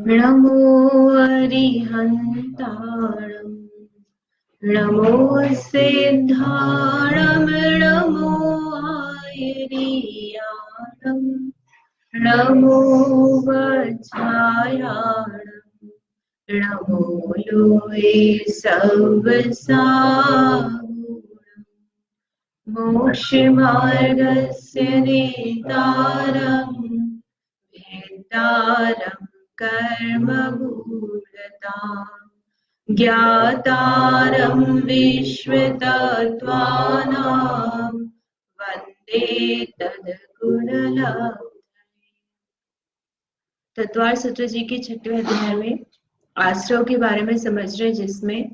नमो अरिहन्ताणम् नमो सिद्धाणम् नमो आयर्याणम् नमो वज्रायाणम् नमो लोहे सवसागुणम् मोक्षमार्गस्य नेतारम् वेत्तारम् कर्मभूरताम् ज्ञातारम् विश्वतत्त्वानाम् वन्दे तद्गुणलब्धये। तत्वार सूत्र जी के 6वें अध्याय में आश्रव के बारे में समझ रहे, जिसमें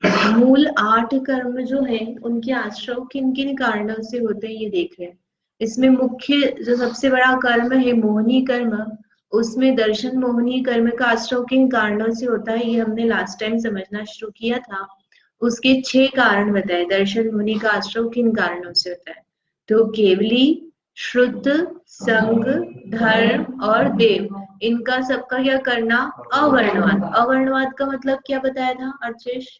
मूल 8 कर्म जो है उनके आश्रव किन किन कारणों से होते हैं ये देख रहे हैं। इसमें मुख्य जो सबसे बड़ा कर्म है मोहनी कर्म, उसमें दर्शन मोहनी कर्म का आश्रव किन कारणों से होता है ये हमने लास्ट टाइम समझना शुरू किया था। उसके 6 कारण बताए दर्शन मोहनी का आश्रव किन कारणों से होता है। तो केवली, शुद्ध, संग, धर्म और देव, इनका सबका क्या करना? अवर्णवाद। अवर्णवाद का मतलब क्या बताया था अर्चेश?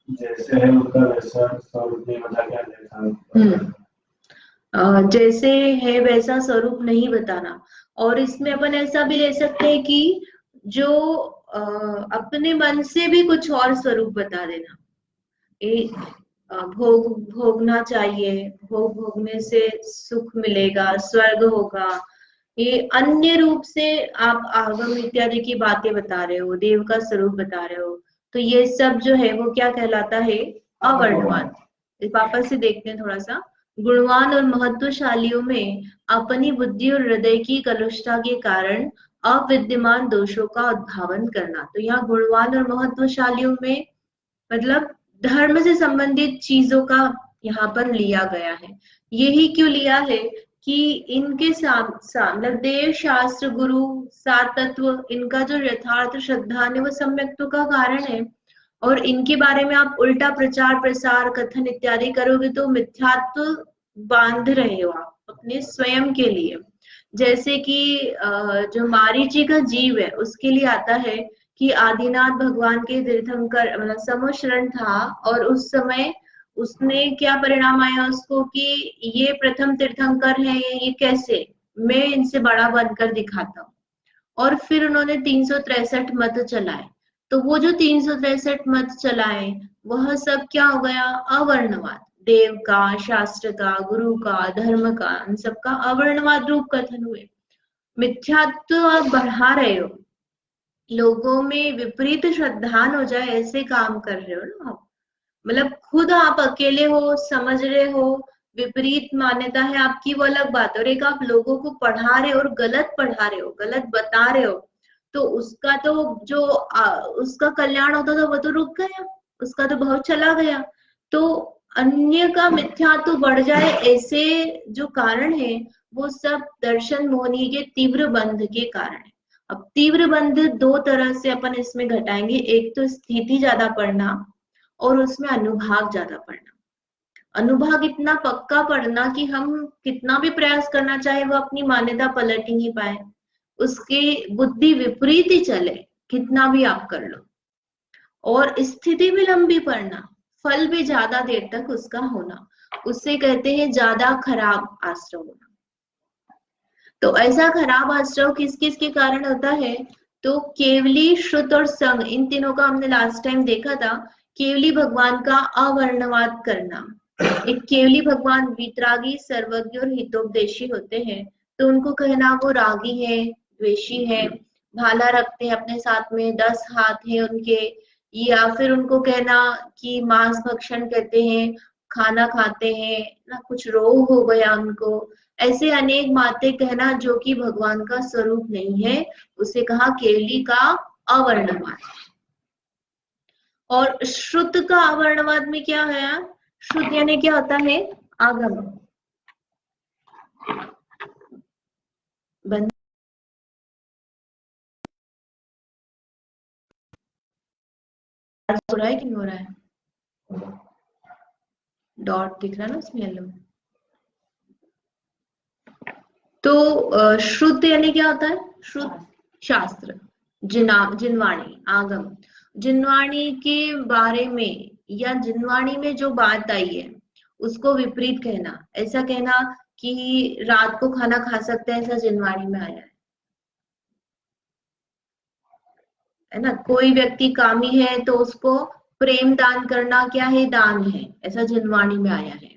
जैसे है उनका वैसा स्वरूप नहीं बता क्या जैसे है वैसा स्वरूप नहीं बताना। और इसमें अपन ऐसा भी ले सकते हैं कि जो अपने मन से भी कुछ और स्वरूप बता देना। भोगना चाहिए, भोगने से सुख मिलेगा, स्वर्ग होगा, ये अन्य रूप से आप आगम इत्यादि की बातें बता रहे हो, देव का स्वरूप बता रहे हो, तो ये सब जो है वो क्या कहलाता है? अवर्णवाद। वापस से देखते हैं थोड़ा सा। गुणवान और महत्वशालियों में अपनी बुद्धि और हृदय की कलुषता के कारण अविद्यमान दोषों का उद्भावन करना। तो यहाँ गुणवान और महत्वशालियों में मतलब धर्म से संबंधित चीजों का यहाँ पर लिया गया है। यही क्यों लिया है कि इनके मतलब देव, शास्त्र, गुरु, सात तत्व, इनका जो यथार्थ श्रद्धा है वो सम्यक्त्व का कारण है। और इनके बारे में आप उल्टा प्रचार, प्रसार, कथन इत्यादि करोगे तो मिथ्यात्व बांध रहे हो आप अपने स्वयं के लिए। जैसे कि जो मारीची का जीव है उसके लिए आता है कि आदिनाथ भगवान के तीर्थंकर मतलब समशरण था, और उस समय उसने क्या परिणाम आया उसको कि ये प्रथम तीर्थंकर है, ये कैसे, मैं इनसे बड़ा बनकर दिखाता हूँ। और फिर उन्होंने 363 मत चलाए। तो वो जो 363 मत चलाए वह सब क्या हो गया? अवर्णवाद। देव का, शास्त्र का, गुरु का, धर्म का, इन सबका अवर्णवाद रूप कथन हुए। मिथ्यात्व आप बढ़ा रहे हो, लोगों में विपरीत श्रद्धान हो जाए ऐसे काम कर रहे हो ना आप। मतलब खुद आप अकेले हो, समझ रहे हो, विपरीत मान्यता है आपकी, वो अलग बात है। और एक आप लोगों को पढ़ा रहे हो और गलत पढ़ा रहे हो, गलत बता रहे हो, तो उसका तो जो उसका कल्याण होता था वो तो रुक गया, उसका तो बहुत चला गया। तो अन्य का मिथ्या तो बढ़ जाए ऐसे जो कारण है वो सब दर्शन मोहनी के तीव्र बंध के कारण है। अब तीव्र बंध 2 तरह से अपन इसमें घटाएंगे। एक तो स्थिति ज्यादा पढ़ना और उसमें अनुभाग ज्यादा पढ़ना। अनुभाग इतना पक्का पढ़ना कि हम कितना भी प्रयास करना चाहे वो अपनी मान्यता पलट ही नहीं पाए, उसकी बुद्धि विपरीत ही चले, कितना भी आप कर लो। और स्थिति भी लंबी पढ़ना, फल भी ज्यादा देर तक उसका होना, उससे कहते हैं ज्यादा खराब आश्रय होना। तो ऐसा खराब आश्रय किस किस के कारण होता है? तो केवली, श्रुत और संग, इन तीनों का हमने लास्ट टाइम देखा था। केवली भगवान का अवर्णवाद करना। एक केवली भगवान वीतरागी, सर्वज्ञ और हितोपदेशी होते हैं, तो उनको कहना वो रागी है, द्वेषी है, भाला रखते हैं अपने साथ में, 10 हाथ है उनके। या फिर उनको कहना कि मांस भक्षण कहते हैं, खाना खाते हैं ना, कुछ रोग हो गया उनको, ऐसे अनेक बातें कहना जो कि भगवान का स्वरूप नहीं है, उसे कहा केवली का अवर्णवाद। और श्रुत का अवर्णवाद में क्या है? श्रुत यानी क्या होता है? आगम। बंद हो रहा है कि नहीं हो रहा है? डॉट दिख रहा है ना उसमें येलो। तो श्रुत यानी क्या होता है? श्रुत शास्त्र, जिनवाणी, आगम। जिनवाणी के बारे में या जिनवाणी में जो बात आई है उसको विपरीत कहना, ऐसा कहना कि रात को खाना खा सकते हैं, ऐसा जिनवाणी में आया है ना। कोई व्यक्ति कामी है तो उसको प्रेम दान करना क्या है? दान है, ऐसा जिनवाणी में आया है।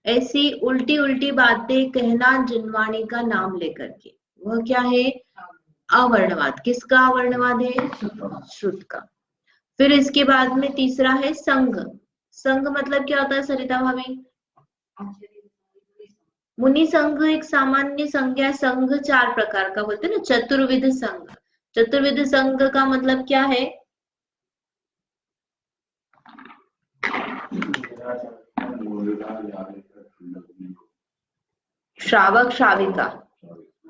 ऐसी उल्टी उल्टी बातें कहना जिनवाणी का नाम लेकर के, वह क्या है? अवर्णवाद। किसका अवर्णवाद है? श्रुत का। फिर इसके बाद में तीसरा है संघ। संघ मतलब क्या होता है सरिता भाभी? मुनि संघ एक सामान्य संज्ञा। संघ चार प्रकार का बोलते हैं ना, चतुर्विध संघ। चतुर्विध संघ का मतलब क्या है? श्रावक श्राविका,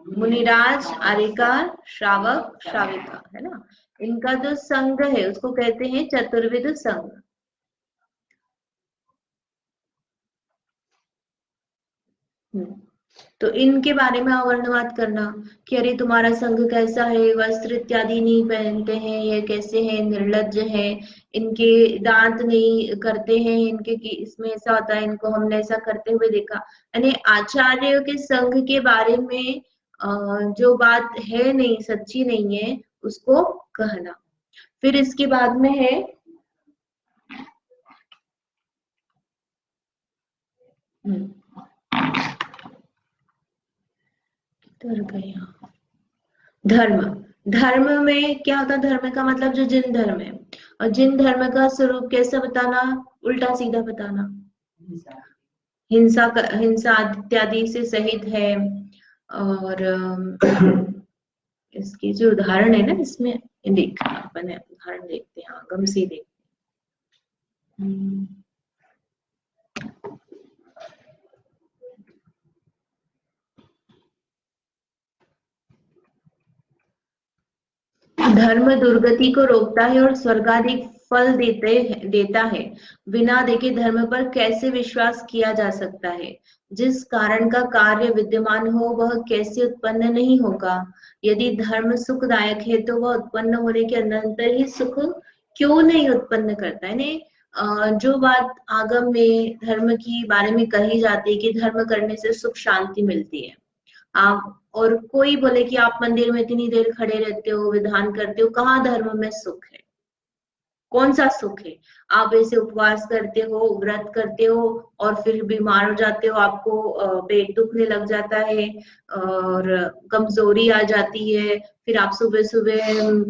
मुनिराज, आर्यकार, श्रावक श्राविका, है ना। इनका जो संघ है उसको कहते हैं चतुर्विध संघ। तो इनके बारे में अवर्णवाद करना कि अरे तुम्हारा संघ कैसा है, वस्त्र इत्यादि नहीं पहनते हैं, ये कैसे हैं, निर्लज्ज है, इनके दांत नहीं करते हैं, इनके इसमें ऐसा होता है, इनको हमने ऐसा करते हुए देखा। यानी आचार्यों के संघ के बारे में जो बात है नहीं, सच्ची नहीं है, उसको कहना। फिर इसके बाद में है धर्म। धर्म में क्या होता है? धर्म का मतलब जो जिन धर्म है, और जिन धर्म का स्वरूप कैसे बताना? उल्टा सीधा बताना। हिंसा इत्यादि से सहित है। और इसके जो उदाहरण है ना इसमें, देख अपन उदाहरण देखते हैं, आगम से देखते हैं। धर्म दुर्गति को रोकता है और स्वर्गाधिक फल देता है। बिना देखे धर्म पर कैसे विश्वास किया जा सकता है? जिस कारण का कार्य विद्यमान हो वह कैसे उत्पन्न नहीं होगा? यदि धर्म सुखदायक है तो वह उत्पन्न होने के अनंतर ही सुख क्यों नहीं उत्पन्न करता है? जो बात आगम में धर्म की बारे में कही जाती है कि धर्म करने से सुख शांति मिलती है, आप और कोई बोले कि आप मंदिर में इतनी देर खड़े रहते हो, विधान करते हो, कहाँ धर्म में सुख है? कौन सा सुख है? आप ऐसे उपवास करते हो, व्रत करते हो और फिर बीमार हो जाते हो, आपको पेट दुखने लग जाता है और कमजोरी आ जाती है, फिर आप सुबह सुबह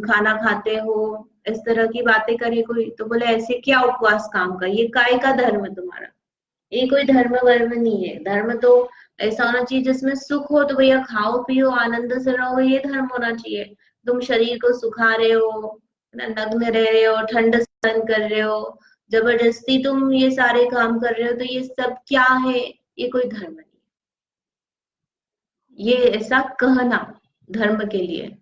खाना खाते हो, इस तरह की बातें करे कोई तो बोले ऐसे क्या उपवास काम का, ये काय का धर्म तुम्हारा? ये कोई धर्म वर्म नहीं है। धर्म तो ऐसा होना चाहिए जिसमें सुख हो, तो भैया खाओ पियो आनंद से रहो, ये धर्म होना चाहिए। तुम शरीर को सुखा रहे हो, नग्न रह रहे हो, ठंड सहन कर रहे हो, जबरदस्ती तुम ये सारे काम कर रहे हो, तो ये सब क्या है? ये कोई धर्म नहीं। ये ऐसा कहना धर्म के लिए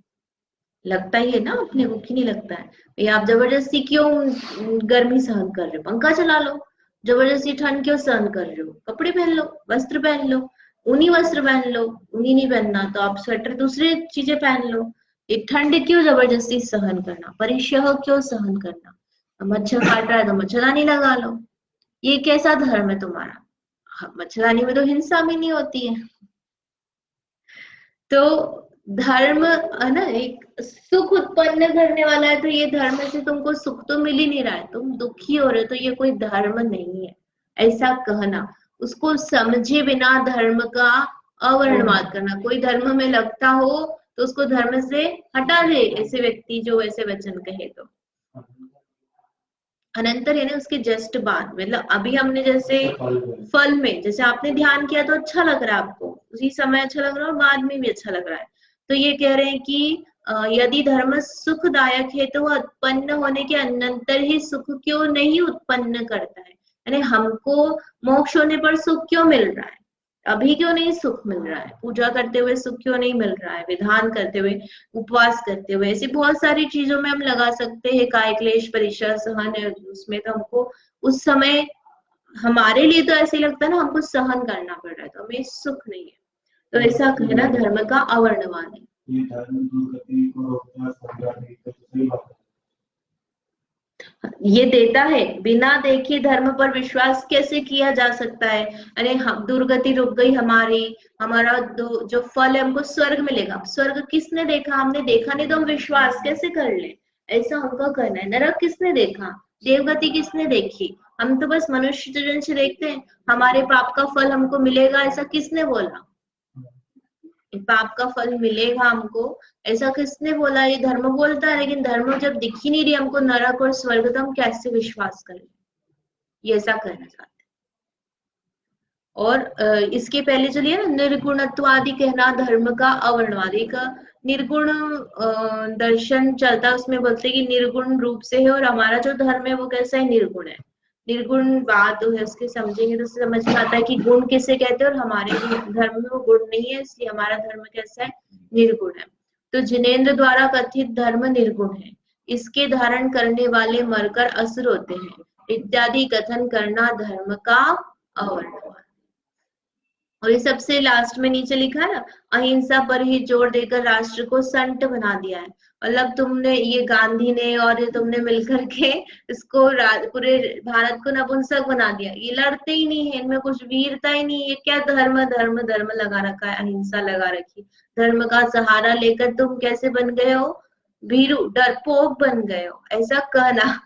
लगता ही है ना अपने को, कि नहीं लगता है? ये आप जबरदस्ती क्यों गर्मी सहन कर रहे हो? पंखा चला लो। जबरदस्ती ठंड क्यों सहन कर रहे हो? कपड़े पहन लो, वस्त्र पहन लो, ऊनी वस्त्र पहन लो। ऊनी नहीं पहनना तो आप स्वेटर, दूसरी चीजें पहन लो। ये ठंड क्यों जबरदस्ती सहन करना? परिश्रह क्यों सहन करना? मच्छर काट रहा है तो मच्छरदानी लगा लो। ये कैसा धर्म है तुम्हारा? मच्छरदानी में तो हिंसा भी नहीं होती है। तो धर्म है ना, एक सुख उत्पन्न करने वाला है, तो ये धर्म से तुमको सुख तो मिल ही नहीं रहा है, तुम दुखी हो रहे हो, तो ये कोई धर्म नहीं है, ऐसा कहना। उसको समझे बिना धर्म का अवर्णवाद करना। कोई धर्म में लगता हो तो उसको धर्म से हटा दे, ऐसे व्यक्ति जो ऐसे वचन कहे तो। अनंतर है ना उसके जस्ट बाद, मतलब अभी हमने जैसे फल में, जैसे आपने ध्यान किया तो अच्छा लग रहा है आपको, उसी समय अच्छा लग रहा है और बाद में भी अच्छा लग रहा है, तो ये कह रहे हैं कि यदि धर्म सुखदायक है तो वह उत्पन्न होने के अनंतर ही सुख क्यों नहीं उत्पन्न करता है? यानी हमको मोक्ष होने पर सुख क्यों मिल रहा है, अभी क्यों नहीं सुख मिल रहा है? पूजा करते हुए सुख क्यों नहीं मिल रहा है? विधान करते हुए, उपवास करते हुए, ऐसी बहुत सारी चीजों में हम लगा सकते हैं काय क्लेश परिश्रम सहन, उसमें तो हमको उस समय हमारे लिए तो ऐसे लगता है ना, हमको सहन करना पड़ रहा है, तो हमें सुख नहीं है, तो ऐसा कहना धर्म का अवर्णवाद है। ये धर्म दुर्गति को रोकता है, समझा नहीं तो सही बात है। ये देता है, बिना देखे धर्म पर विश्वास कैसे किया जा सकता है? अरे हम दुर्गति रुक गई हमारी, हमारा जो फल है हमको स्वर्ग मिलेगा। स्वर्ग किसने देखा? हमने देखा नहीं, तो हम विश्वास कैसे कर ले? ऐसा हमको करना है। नरक किसने देखा? देवगति किसने देखी? हम तो बस मनुष्य जन्म से देखते हैं, हमारे पाप का फल हमको मिलेगा, ऐसा किसने बोला? पाप का फल मिलेगा हमको, ऐसा किसने बोला? ये धर्म बोलता है, लेकिन धर्म जब दिख ही नहीं रही हमको नरक और स्वर्ग, तो हम कैसे विश्वास करें? ये ऐसा करना चाहते हैं। और इसके पहले चलिए ना, निर्गुणत्वादि कहना धर्म का अवर्णवादी का निर्गुण दर्शन चलता है, उसमें बोलते हैं कि निर्गुण रूप से है, और हमारा जो धर्म है वो कैसा है? निर्गुण है। निर्गुण बात है, उसके समझेंगे तो समझ में आता है कि गुण किसे कहते हैं, और हमारे धर्म में वो गुण नहीं है, इसलिए हमारा धर्म कैसा है? निर्गुण है। तो जिनेन्द्र द्वारा कथित धर्म निर्गुण है, इसके धारण करने वाले मरकर असुर होते हैं इत्यादि कथन करना धर्म का अवर्णवाद। और ये सबसे लास्ट में नीचे लिखा है ना, अहिंसा पर ही जोर देकर राष्ट्र को संत बना दिया है। मतलब तुमने, ये गांधी ने और ये तुमने मिलकर के इसको पूरे भारत को नपुंसक बना दिया। ये लड़ते ही नहीं है, इनमें कुछ वीरता ही नहीं, ये क्या धर्म धर्म धर्म लगा रखा है, अहिंसा लगा रखी। धर्म का सहारा लेकर तुम कैसे बन गए हो? भीरू, डरपोक बन गए हो, ऐसा कहना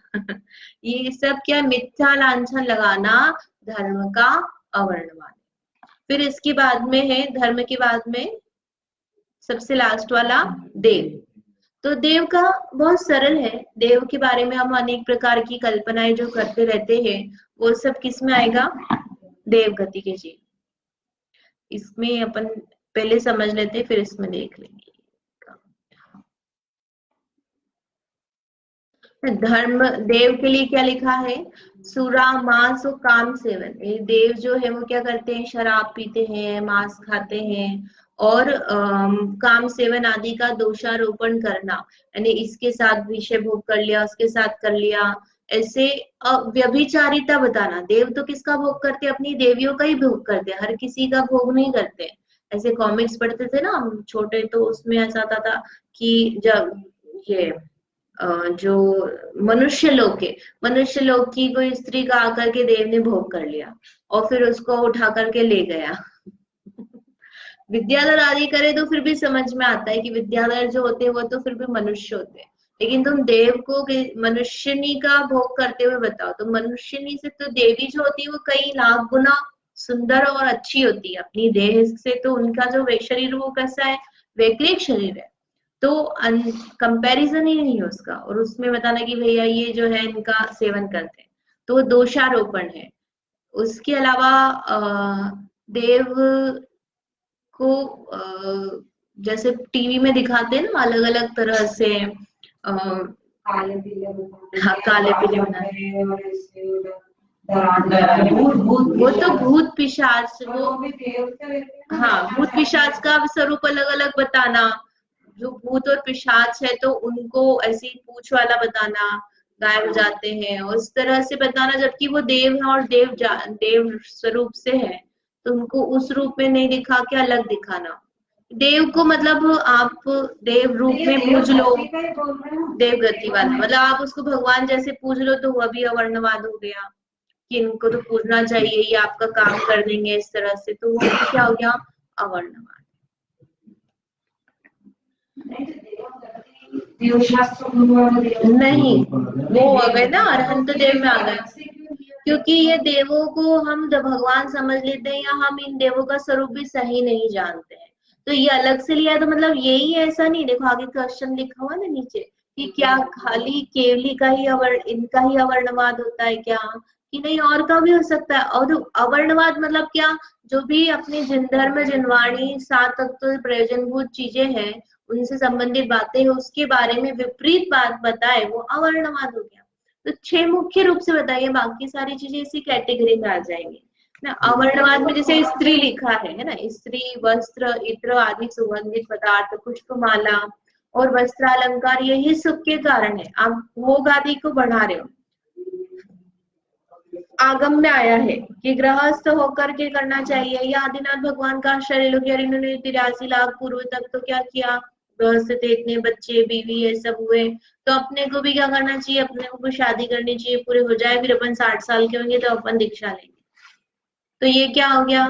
ये सब क्या? मिथ्या लांछन लगाना धर्म का अवर्णवाद। फिर इसके बाद में है, धर्म के बाद में सबसे लास्ट वाला देव। तो देव का बहुत सरल है। देव के बारे में हम अनेक प्रकार की कल्पनाएं जो करते रहते हैं, वो सब किस में आएगा? देव गति के जी। इसमें अपन पहले समझ लेते, फिर इसमें देख लेंगे। धर्म देव के लिए क्या लिखा है? सुरा मांस और काम सेवन। ये देव जो है वो क्या करते हैं? शराब पीते हैं, मांस खाते हैं, और काम सेवन आदि का दोषारोपण करना, यानी इसके साथ विषय भोग कर लिया, उसके साथ कर लिया, ऐसे व्यभिचारिता बताना। देव तो किसका भोग करते हैं? अपनी देवियों का ही भोग करते हैं, हर किसी का भोग नहीं करते। ऐसे कॉमिक्स पढ़ते थे ना हम छोटे, तो उसमें ऐसा आता था कि जब ये जो मनुष्य लोग की कोई स्त्री का आकर के देव ने भोग कर लिया, और फिर उसको उठा करके ले गया। विद्याधर आदि करे तो फिर भी समझ में आता है कि विद्याधर जो होते हैं वो तो फिर भी मनुष्य होते हैं, लेकिन तुम देव को मनुष्यनी का भोग करते हुए बताओ, तो मनुष्यनी से तो देवी जो होती है वो कई लाख गुना सुंदर और अच्छी होती है अपनी देह से। तो उनका जो शरीर वो कैसा है? वैकृत शरीर है, तो कंपैरिजन ही नहीं है उसका। और उसमें बताना कि भैया ये जो है इनका सेवन करते हैं, तो दोषारोपण है। उसके अलावा देव को जैसे टीवी में दिखाते हैं ना अलग अलग तरह से, काले पीले बनाते, वो तो भूत पिशाच, वो हाँ, भूत पिशाच का स्वरूप अलग अलग बताना। जो भूत और पिशाच है तो उनको ऐसी पूंछ वाला बताना, गायब हो जाते हैं, और उस तरह से बताना, जबकि वो देव है और देव स्वरूप से है, तो उनको उस रूप में नहीं दिखा के अलग दिखाना। देव को मतलब आप देव रूप में पूज लो, देव गति वाला, मतलब आप उसको भगवान जैसे पूज लो, तो वह भी अवर्णवाद हो गया कि इनको तो पूजना चाहिए, ये आपका काम कर देंगे इस तरह से, तो वो क्या हो गया? अवर्णवाद। नहीं, वो आ गए ना, अरहंत देव में आ गए, क्योंकि ये देवों को हम भगवान समझ लेते हैं, या हम इन देवों का स्वरूप भी सही नहीं जानते हैं, तो ये अलग से लिया। तो मतलब यही है, ऐसा नहीं। देखो आगे क्वेश्चन लिखा हुआ ना नीचे, कि क्या खाली केवली का ही इनका ही अवर्णवाद होता है क्या, कि नहीं और का भी हो सकता है? और अवर्णवाद मतलब क्या? जो भी अपनी जिन धर्म जिनवाणी सात तत्व प्रयोजनभूत चीजें हैं, उनसे संबंधित बातें हैं, उसके बारे में विपरीत बात बताए, वो अवर्णवाद हो गया। तो 6 मुख्य रूप से बताइए, बाकी सारी चीजें इसी कैटेगरी में आ जाएंगी ना। अवर्णवाद में जैसे स्त्री लिखा है ना, स्त्री, वस्त्र, इत्र आदि सुगंधित पदार्थ, पुष्पमाला और वस्त्रालंकार, यही सुख के कारण है। आप भोग आदि को बढ़ा रहे हो, आगम में आया है कि गृहस्थ होकर के करना चाहिए, या आदिनाथ भगवान का आश्चर्य लोग यार इन्होंने 83 लाख पूर्व तक तो क्या किया, गृहस्थ थे, इतने बच्चे बीवी ये सब हुए, तो अपने को भी क्या करना चाहिए, अपने को भी शादी करनी चाहिए, पूरे हो जाए, फिर अपन 60 साल के होंगे तो अपन दीक्षा लेंगे। तो ये क्या हो गया,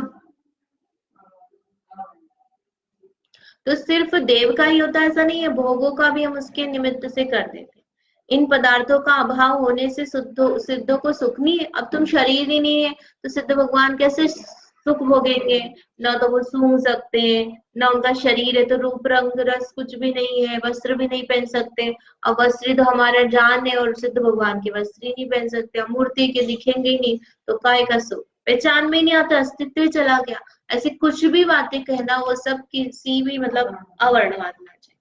तो सिर्फ देव का ही होता है ऐसा नहीं है, भोगों का भी हम उसके निमित्त से कर देते हैं। इन पदार्थों का अभाव होने से सिद्धों को सुख नहीं है। अब तुम शरीर ही नहीं है तो सिद्ध भगवान कैसे सुख भोगेंगे, ना तो वो सूंघ सकते हैं, ना उनका शरीर है, तो रूप रंग रस कुछ भी नहीं है, वस्त्र भी नहीं पहन सकते। अब वस्त्र तो हमारा जान है, और सिद्ध भगवान के वस्त्र ही नहीं पहन सकते, मूर्ति के दिखेंगे ही नहीं, तो काय का सुख, पहचान में नहीं आता, अस्तित्व ही चला गया। ऐसी कुछ भी बातें कहना, वो सब किसी भी मतलब अवर्णवाद में आ जाए।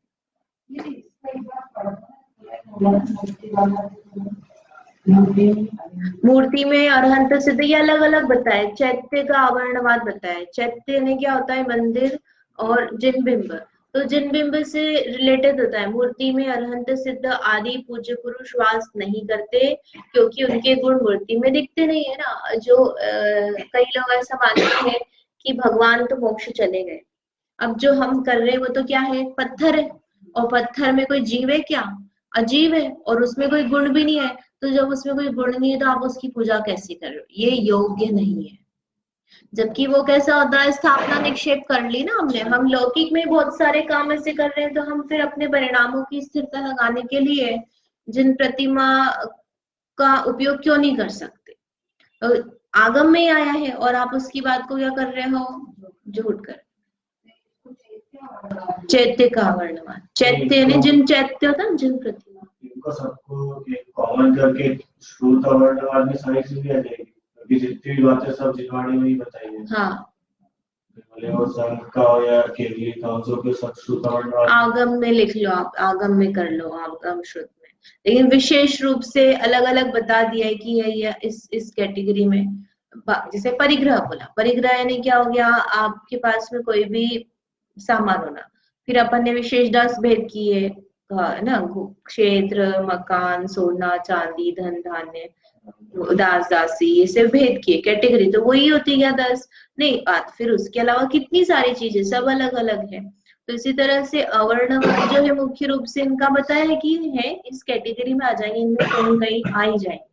मूर्ति में अरहंत सिद्ध ये अलग अलग बताए, चैत्य का अवर्णवाद बताया। चैत्य ने क्या होता है, मंदिर और जिन बिंब, तो जिन बिंब से रिलेटेड होता है। मूर्ति में अरहंत सिद्ध आदि पूज्य पुरुष वास नहीं करते, क्योंकि उनके गुण मूर्ति में दिखते नहीं है ना। जो कई लोग ऐसा मानते हैं कि भगवान तो मोक्ष चले गए, अब जो हम कर रहे हैं वो तो क्या है, पत्थर है, और पत्थर में कोई जीव है क्या, अजीब है, और उसमें कोई गुण भी नहीं है। तो जब उसमें कोई गुण नहीं है तो आप उसकी पूजा कैसे कर रहे हो, ये योग्य नहीं है। जबकि वो कैसा होता है, स्थापना निक्षेप कर ली ना हमने, हम लौकिक में बहुत सारे काम ऐसे कर रहे हैं, तो हम फिर अपने परिणामों की स्थिरता लगाने के लिए जिन प्रतिमा का उपयोग क्यों नहीं कर सकते। तो आगम में आया है और आप उसकी बात को क्या कर रहे हो, झूठ कर। चैत्य का वर्णवाद, चैत्य ने जिन चैत्य होता है जिन प्रतिमा, इनको सबको कॉमन करके श्रुत वर्णवाद में सारी चीजें आ जाएगी, क्योंकि जितनी भी बातें सब जिनवाणी में ही बताई है। हाँ, भले वो संघ का हो या केंद्रीय काउंसिल के सब श्रुत वर्णवाद आगम में लिख लो आप, आगम में कर लो, आगम श्रुत में, लेकिन विशेष रूप से अलग अलग बता दिया है कि ये इस कैटेगरी में। जैसे परिग्रह बोला, परिग्रह यानी क्या हो गया, आपके पास में कोई भी सामान होना। फिर अपन ने विशेष दास भेद किए ना, क्षेत्र, मकान, सोना, चांदी, धन धान्य, दास दासी, ये सब भेद किए कैटेगरी, तो वही होती है 10 नहीं बात। फिर उसके अलावा कितनी सारी चीजें सब अलग अलग है। तो इसी तरह से अवर्णवाद जो है मुख्य रूप से इनका बताया है कि है इस कैटेगरी में आ जाएंगे, इनमें कहीं कहीं आ ही जाएंगे।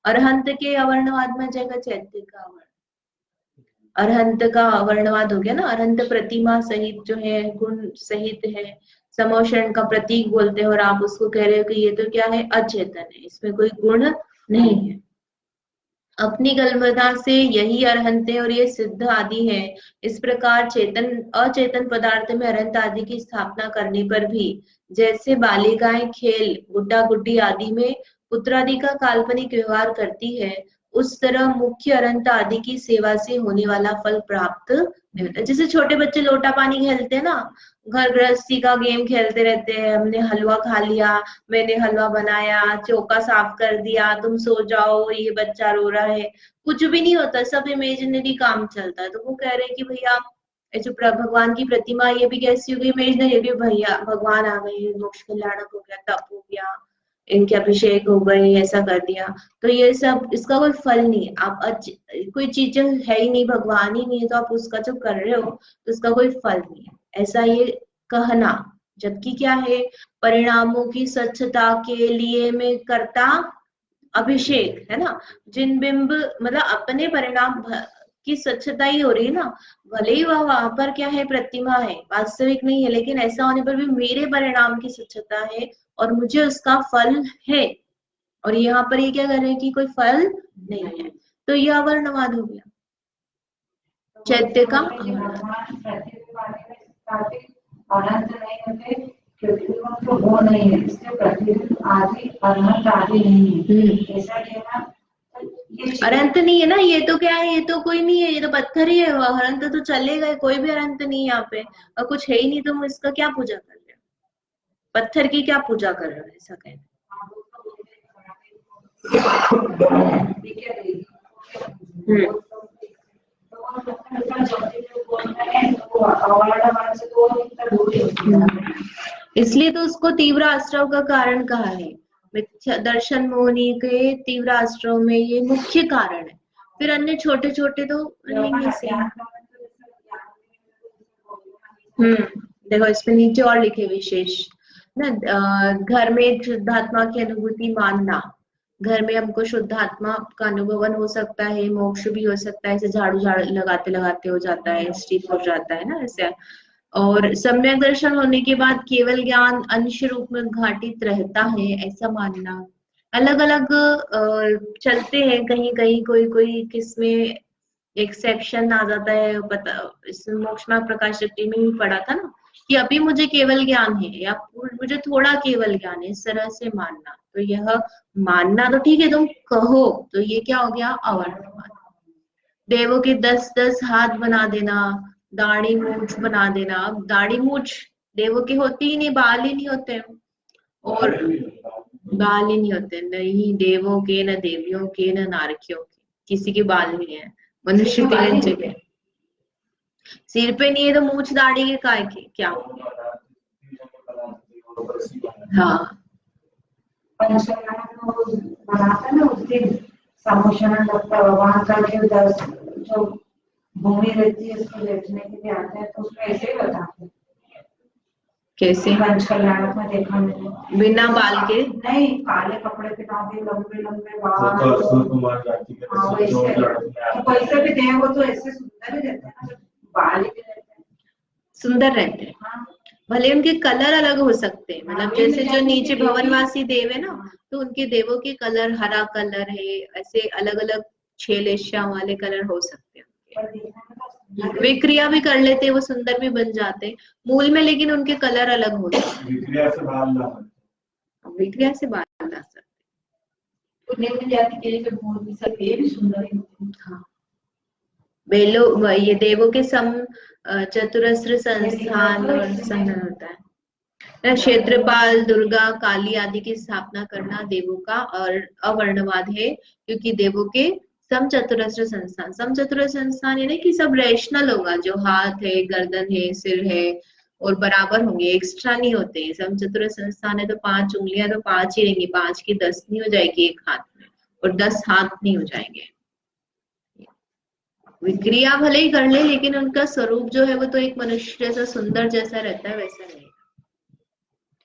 अरहंत के अवर्णवाद में आ जाएगा चैत्य का अवर्ण, अरहंत का अवर्णवाद हो गया ना, अरहंत प्रतिमा सहित जो है, गुण सहित है, समोषण का प्रतीक बोलते हैं, और आप उसको कह रहे हो कि ये तो क्या है, अचेतन है, इसमें कोई गुण नहीं है। अपनी कल्पना से यही अरहंत है और ये सिद्ध आदि है। इस प्रकार चेतन अचेतन पदार्थ में अरहंत आदि की स्थापना करने पर भी, जैसे बालिकाएं खेल गुड्डा गुड्डी आदि में पुत्र आदि का काल्पनिक व्यवहार करती है, उस तरह मुख्य अरहंत आदि की सेवा से होने वाला फल प्राप्त नहीं होता। जैसे छोटे बच्चे लोटा पानी खेलते हैं ना, घर गृहस्थी का गेम खेलते रहते हैं, हमने हलवा खा लिया, मैंने हलवा बनाया, चौका साफ कर दिया, तुम सो जाओ, ये बच्चा रो रहा है, कुछ भी नहीं होता, सब इमेजिनरी काम चलता है। तो वो कह रहे हैं कि भैया जो भगवान की प्रतिमा, ये भी कैसी हो गई, इमेजिनरी, भैया भगवान आ गए, मोक्ष कल्याणक हो गया, तप हो गया, इनके अभिषेक हो गए, ऐसा कर दिया। तो ये सब, इसका कोई फल नहीं है। आप कोई चीज है ही नहीं, भगवान ही नहीं है, तो आप उसका जो कर रहे हो तो उसका कोई फल नहीं है, ऐसा ये कहना। जबकि क्या है, परिणामों की स्वच्छता के लिए मैं करता अभिषेक है ना, जिन बिंब मतलब अपने परिणाम की स्वच्छता ही हो रही है ना, भले ही वहां पर क्या है, प्रतिमा है, वास्तविक नहीं है, लेकिन ऐसा होने पर भी मेरे परिणाम की स्वच्छता है और मुझे उसका फल है। और यहाँ पर ये क्या कर रहे हैं कि कोई फल नहीं है, तो यह अवर्णवाद हो गया, चैत्य का वो नहीं है, इसलिए प्रतिबिंब आदि अनंत आदि नहीं है, ऐसा कहना अनंत नहीं है ना, ये तो क्या है, ये तो कोई नहीं है, ये तो पत्थर ही है, अनंत तो चले गए, कोई भी अनंत नहीं है यहाँ पे, और कुछ है ही नहीं, तुम इसका क्या पूजा कर रहे हो, पत्थर की क्या पूजा कर रहे हो, ऐसा कहना। इसलिए तो उसको तीव्र आश्रव का कारण कहा है, दर्शन मोहनी के तीव्र आश्रव में ये मुख्य कारण है। फिर अन्य छोटे छोटे तो लेंगे से। देखो इसमें नीचे और लिखे विशेष ना, घर में एक शुद्धात्मा की अनुभूति मानना, घर में हमको शुद्धात्मा का अनुभवन हो सकता है, मोक्ष भी हो सकता है, ऐसे झाड़ू लगाते लगाते हो जाता है, स्टिफ हो जाता है ना ऐसे। और सम्यक दर्शन होने के बाद केवल ज्ञान अंश रूप में घाटित रहता है, ऐसा मानना। अलग अलग चलते हैं, कहीं कहीं कोई कोई किसमें एक्सेप्शन आ जाता है, पता इसमें मोक्ष मार्ग प्रकाश शक्ति में भी पढ़ा था ना कि अभी मुझे केवल ज्ञान है या मुझे थोड़ा केवल ज्ञान है, इस तरह से मानना। तो यह मानना तो ठीक है, तुम कहो तो ये क्या हो गया, अवर्तमान। देवों के 10-10 हाथ बना देना, दाढ़ी मूछ बना देना। अब दाढ़ी मूछ देवों के होती ही नहीं, बाल ही नहीं होते, और बाल ही नहीं होते, नहीं देवों के, न देवियों के, न नारकियों के, किसी के बाल नहीं है। मनुष्य तिलक जगह सिर पे नहीं है तो मूछ दाढ़ी के काय के क्या। हाँ बनाता ना उस दिन सम्मोषण लगता है वहां करके 10 जो भूमि रहती है उसको लेटने के लिए आते हैं, तो उसमें ऐसे ही बताते हैं। कैसे? पंच कल्याण में देखा मैंने, बिना बाल के, नहीं काले कपड़े पहना के लंबे लंबे बाल, वैसे भी देव वो तो ऐसे सुंदर ही रहते हैं ना, बाल ही रहते हैं, सुंदर रहते हैं। हाँ। भले उनके कलर अलग हो सकते हैं, मतलब जैसे जो नीचे भवनवासी देव है ना, तो उनके देवों के कलर हरा कलर है, ऐसे अलग अलग 6 लेशिया वाले कलर हो सकते हैं। वे क्रिया भी कर लेते, वो सुंदर भी बन जाते मूल में, लेकिन उनके कलर अलग होते हैं। विक्रिया से बाल ला सकते, हाँ। बेलो ये देवों के सम चतुरस्र संस्थान और संघन होता है। क्षेत्रपाल, दुर्गा, काली आदि की स्थापना करना देवों का और अवर्णवाद है, क्योंकि देवों के समचतुरस्र संस्थान, समचतुरस्र संस्थान यानी कि सब रैशनल होगा, जो हाथ है, गर्दन है, सिर है और बराबर होंगे, एक्स्ट्रा नहीं होते। समचतुरस्र संस्थान है तो 5 उंगलियां तो 5 ही रहेंगी, 5 की 10 नहीं हो जाएगी एक हाथ में, और 10 हाथ नहीं हो जाएंगे। विक्रिया भले ही कर ले, लेकिन उनका स्वरूप जो है वो तो एक मनुष्य जैसा सुंदर जैसा रहता है, वैसा नहीं।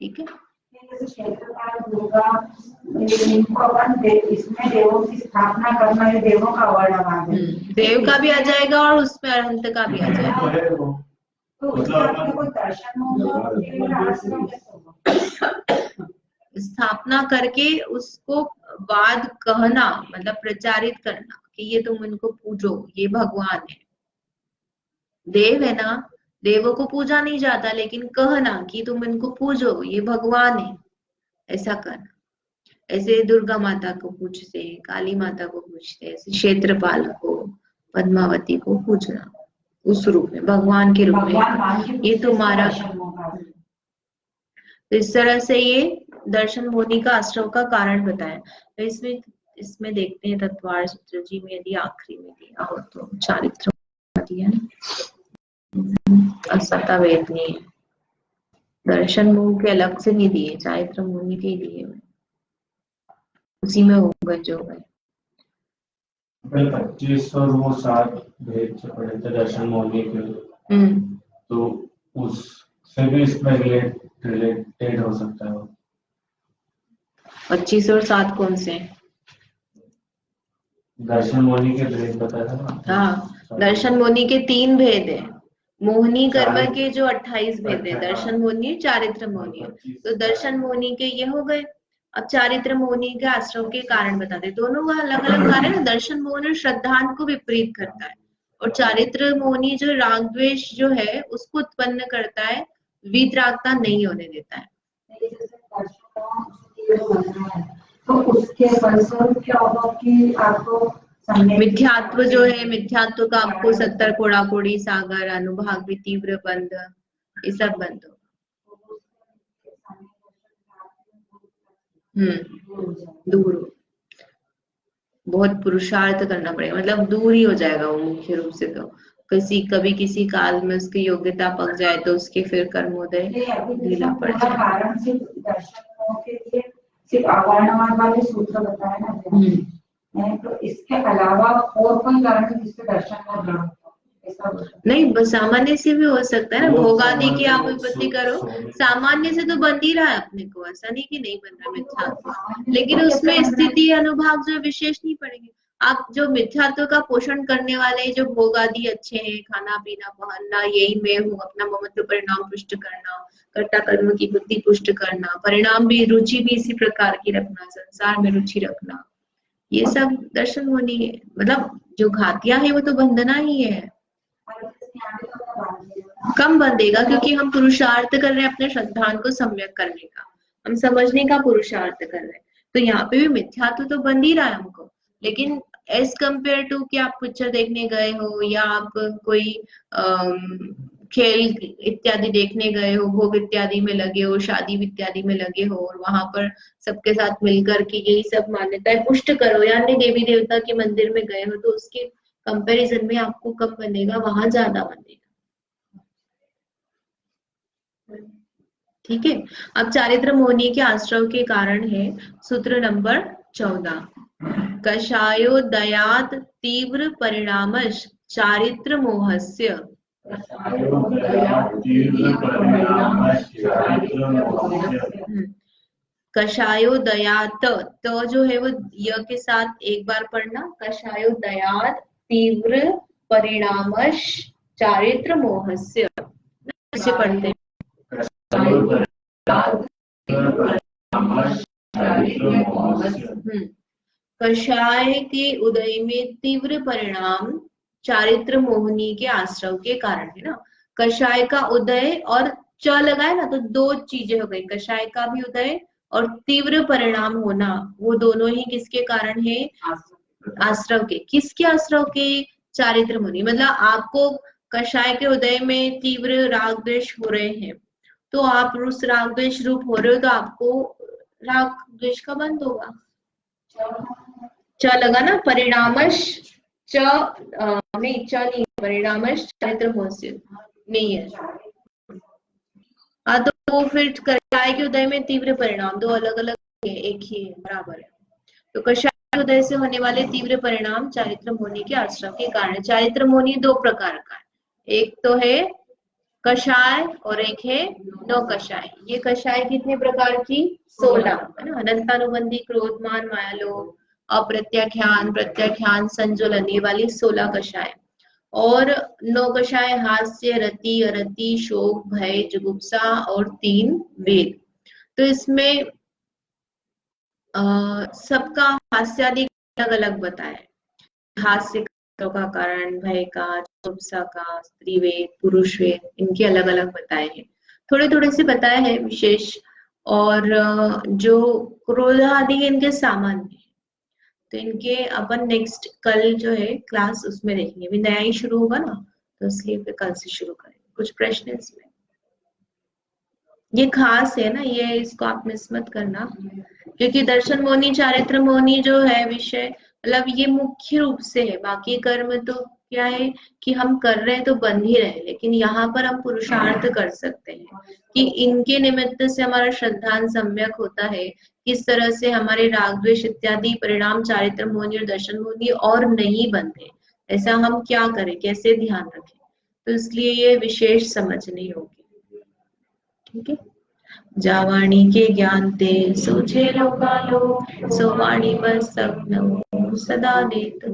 ठीक है, इसमें देवों की स्थापना करना है, देवों का वर्णवाद है। देव का भी आ जाएगा और उसमें अरहंत का भी आ जाएगा। तो स्थापना करके उसको वाद कहना, मतलब प्रचारित करना कि ये तुम इनको पूजो, ये भगवान है, देव है ना, देवों को पूजा नहीं जाता, लेकिन कहना कि तुम इनको पूजो, ये भगवान है, ऐसा करना। ऐसे दुर्गा माता को पूजते हैं, काली माता को पूजते हैं, ऐसे क्षेत्रपाल को, पद्मावती को पूजना उस रूप में, भगवान के रूप में, ये तुम्हारा। तो इस तरह से ये दर्शन मोहनी का आश्रव का कारण बताया। तो इसमें देखते हैं तत्वार सूत्र जी में, यदि आखिरी में दिया हो तो चारित्र दिया, असता वेद नहीं है, दर्शन मोह के अलग से नहीं दिए, चारित्र मोहनी के दिए, उसी में हो गए जो गए। 25 और वो 7 भेद जो पढ़े थे दर्शन मोहनी के, तो उससे भी इसमें रिलेटेड हो सकता है। 25 और 7 कौन से? दर्शन मोहनी के भेद बताया था ना। हाँ, दर्शन मोहनी के 3 भेद है, मोहनी कर्म के जो 28 भेद है, दर्शन मोहनी, चारित्र मोहनी। तो दर्शन मोहनी के ये हो गए। अब चारित्र मोहनी के आश्रव के कारण बताते, दोनों का अलग अलग कारण है। दर्शन मोहनी श्रद्धान को विपरीत करता है, और चारित्र मोहनी जो राग द्वेष जो है उसको उत्पन्न करता है, वीतरागता नहीं होने देता है। तो उसके फलस्वरूप क्या होगा कि आपको मिथ्यात्व जो है, मिथ्यात्व का आपको 70 कोड़ा कोड़ी, सागर, अनुभाग भी, तीव्र बंध, ये सब बंद हो। दूर हो, बहुत पुरुषार्थ करना पड़ेगा, मतलब दूर ही हो जाएगा वो मुख्य रूप से। तो कभी किसी काल में उसकी योग्यता पक जाए तो उसके फिर कर्मोदय ढीला पड़ जाए। सिर्फ अवर्णवाद वाले सूत्र बताए ना नहीं, तो इसके अलावा और कोई कारण जिससे दर्शन का ग्रहण ऐसा नहीं, सामान्य से भी हो सकता है ना। भोग आदि की आप उत्पत्ति करो, सामान्य से तो बन ही रहा है अपने को, ऐसा नहीं कि नहीं बन रहा मिथ्यात्व, लेकिन उसमें स्थिति अनुभाग जो विशेष नहीं पड़ेंगे। आप जो मिथ्यात्व का पोषण करने वाले जो भोग आदि अच्छे हैं, खाना पीना पहनना, यही मैं हूँ, अपना ममत्व परिणाम पुष्ट करना, कर्ता कर्म की बुद्धि पुष्ट करना, परिणाम भी, रुचि भी इसी प्रकार की रखना, संसार में रुचि रखना, ये सब दर्शन होनी है। मतलब जो घातियां है वो तो बंधना ही है। कम बंधेगा क्योंकि हम पुरुषार्थ कर रहे हैं अपने श्रद्धान को सम्यक करने का, हम समझने का पुरुषार्थ कर रहे हैं। तो यहाँ पे भी मिथ्यात्व तो बंध ही रहा है हमको, लेकिन एज कम्पेयर टू कि आप पिक्चर देखने गए हो या आप कोई खेल इत्यादि देखने गए हो, भोग इत्यादि में लगे हो, शादी इत्यादि में लगे हो, और वहां पर सबके साथ मिलकर के यही सब मान्यताएं पुष्ट करो, या अन्य देवी देवता के मंदिर में गए हो, तो उसके कंपैरिजन में आपको कम बनेगा, वहां ज्यादा बनेगा। ठीक है। अब चारित्र मोहनी के आश्रव के कारण है सूत्र नंबर 14। कषायोदयात् तीव्र परिणामश्च चारित्र मोहस्य। कषायोदयात्, तो जो है वो य के साथ एक बार पढ़ना, कषायोदयात् तीव्र परिणामश्च चारित्र मोहस्य। कैसे पढ़ते हैं? कषाय के उदय में तीव्र परिणाम चारित्र मोहनी के आश्रव के कारण है ना। कषाय का उदय और च लगाए ना, तो दो चीजें हो गई, कषाय का भी उदय और तीव्र परिणाम होना, वो दोनों ही किसके कारण है? आश्रव के। किसके आश्रव के? चारित्र मोहनी। मतलब आपको कषाय के उदय में तीव्र राग द्वेष हो रहे हैं, तो आप उस राग द्वेष रूप हो रहे हो, तो आपको राग द्वेष का बंद होगा। च लगा ना, परिणामश च नहीं, च नहीं, परिणामश चारित्र मोहस्य नहीं है। हाँ, तो फिर कषाय के उदय में तीव्र परिणाम, दो अलग अलग है, एक ही है, बराबर है। तो कषाय के उदय से होने वाले तीव्र परिणाम चारित्र मोहनी के आश्रम के कारण। चारित्र मोहनी दो प्रकार का है, एक तो है कषाय और एक है नौ कषाय। ये कषाय कितने प्रकार की? 16 है ना। अनंतानुबंधी, क्रोधमान, मायालोभ, अप्रत्याख्यान, प्रत्याख्यान, संजुलन, ये वाली 16 कषाय। और 9 कषाय हास्य, रति, अरति, शोक, भय, जुगुप्सा और 3 वेद। तो इसमें सबका हास्यादि अलग अलग बताया है। हास्य का कारण, भय का, जुगुप्सा का, स्त्री वेद, पुरुष वेद, इनके अलग अलग बताए हैं। थोड़े थोड़े से बताए हैं विशेष, और जो क्रोध आदि इनके सामान्य, तो इनके अपन नेक्स्ट कल जो है क्लास उसमें देखेंगे। अभी नया ही शुरू होगा ना, तो इसलिए फिर कल से शुरू करेंगे। कुछ प्रश्न इसमें? ये खास है ना, ये इसको आप मिस मत करना, क्योंकि दर्शन मोहनी, चारित्र मोहनी जो है विषय, मतलब ये मुख्य रूप से है। बाकी कर्म तो क्या है कि हम कर रहे हैं तो बंध ही रहे, लेकिन यहाँ पर हम पुरुषार्थ कर सकते हैं कि इनके निमित्त से हमारा श्रद्धान सम्यक होता है, किस तरह से हमारे राग द्वेष इत्यादि परिणाम चारित्र मोहनी और दर्शन मोहनी और नहीं बनते, ऐसा हम क्या करें, कैसे ध्यान रखें। तो इसलिए ये विशेष समझनी होगी। ठीक है। जावाणी के ज्ञान ते सोचे लोकालो, सो वाणी बस सदा देत।